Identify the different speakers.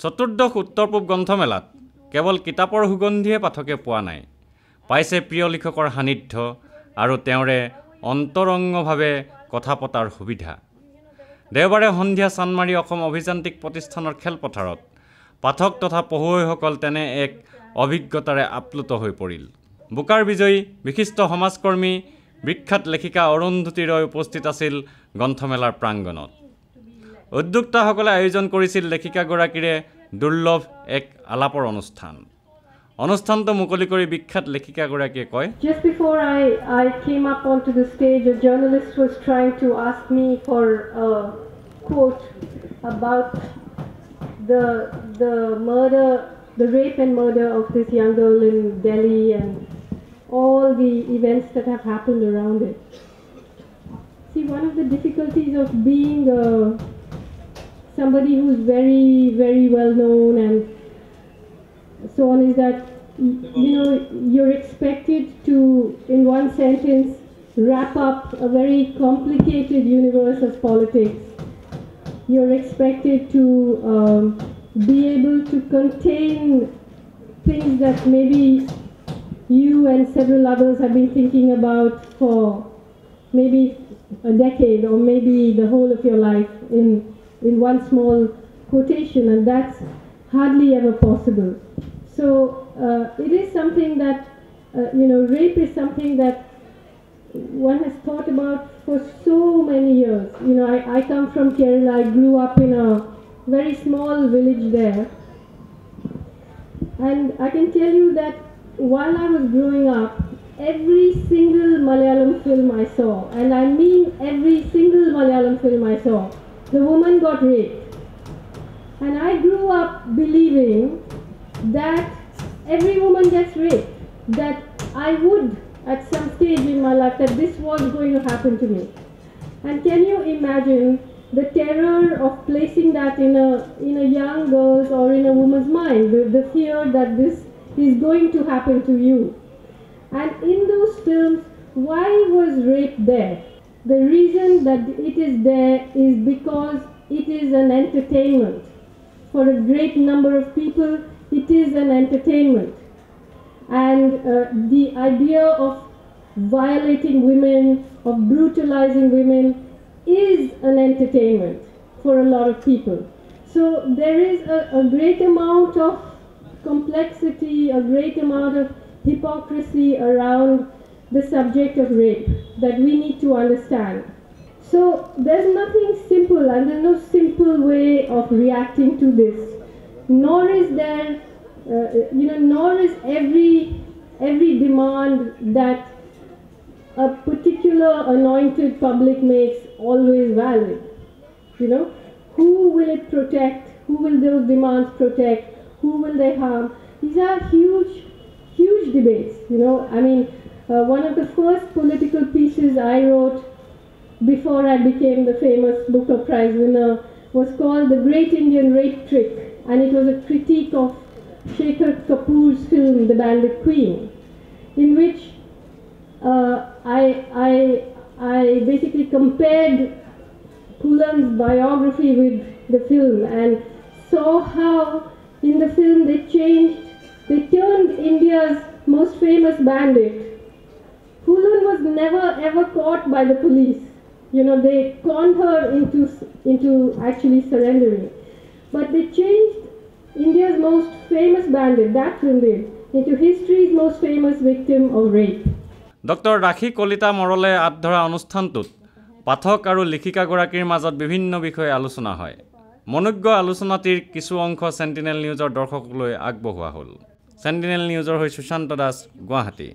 Speaker 1: চতুৰ্দশ উত্তৰ পূব গ্ৰন্থমেলাত কেৱল কিতাপৰ সুগন্ধিয়ে পাঠকে পোৱা নাই, পাইছে প্ৰিয় লিখকৰ সান্নিধ্য আৰু তেওঁৰে অন্তৰংগভাৱে কথা পতাৰ সুবিধা। দেওবাৰে সন্ধিয়া চানমাৰী অসম অভিযান্ত্ৰিক প্ৰতিষ্ঠানৰ খেলপথাৰত পাঠক তথা পঢ়ুৱৈসকল তেনে এক অভিজ্ঞতাৰে আপ্লুত হৈ পৰিল। বোকাৰ বিজয়ী বিশিষ্ট সমাজকৰ্মী বিখ্যাত লেখিকা অৰুন্ধতী ৰয় উপস্থিত আছিল গ্ৰন্থমেলাৰ প্ৰাংগণত। উদ্যোক্তাসকলে আয়োজন কৰিছিল লেখিকাগৰাকীৰে দুৰ্লভ এক আলাপৰ অনুষ্ঠান। অনুষ্ঠানটো মুকলি কৰি বিখ্যাত লেখিকাগৰাকীয়ে কয়,
Speaker 2: Just before I came up onto the stage, a journalist was trying to ask me for a quote about the murder, the rape and murder of this young girl in Delhi and all the events that have happened around it. See, one of the difficulties of being somebody who's very, very well known and so on is that, you know, you're expected to, in one sentence, wrap up a very complicated universe of politics. You're expected to be able to contain things that maybe you and several others have been thinking about for maybe a decade or maybe the whole of your life in one small quotation, and that's hardly ever possible. So it is something that, you know, rape is something that one has thought about for so many years. You know, I come from Kerala. I grew up in a very small village there. And I can tell you that while I was growing up, every single Malayalam film I saw, and I mean every single Malayalam film I saw, the woman got raped. And I grew up believing that every woman gets raped, that I would at some stage in my life, that this was going to happen to me. And can you imagine the terror of placing that in a young girl's or in a woman's mind, the fear that this is going to happen to you. And in those films, why was rape there? The reason that it is there is because it is an entertainment. For a great number of people, it is an entertainment. And the idea of violating women, of brutalizing women, is an entertainment for a lot of people. So there is a great amount of complexity, a great amount of hypocrisy around the subject of rape that we need to understand. So there's nothing simple, and there's no simple way of reacting to this. Nor is there, nor is every demand that a particular anointed public makes always valid. You know, who will it protect? Who will those demands protect? Who will they harm? These are huge, huge debates. You know, I mean, one of the first political pieces I wrote before I became the famous Booker Prize winner was called The Great Indian Rape Trick, and it was a critique of Shekhar Kapoor's film The Bandit Queen, in which I basically compared Poolan's biography with the film and saw how in the film they turned India's most famous bandit. Poolan was never ever caught by the police. You know, they conned her into actually surrendering. But they changed India's most famous bandit, that film did, into history's most famous victim of rape.
Speaker 1: Doctor Rakhi Kalita মৰলে আধৰা অনুষ্ঠানটোত পাঠক আৰু লেখিকাগৰাকীৰ মাজত বিভিন্ন বিষয়ে আলোচনা হয়। মনোজ্ঞ আলোচনাটিৰ কিছু অংশ চেণ্টিনেল নিউজৰ দৰ্শকলৈ আগবঢ়োৱা হ'ল। চেণ্টিনেল নিউজৰ হৈ সুশান্ত দাস, গুৱাহাটী।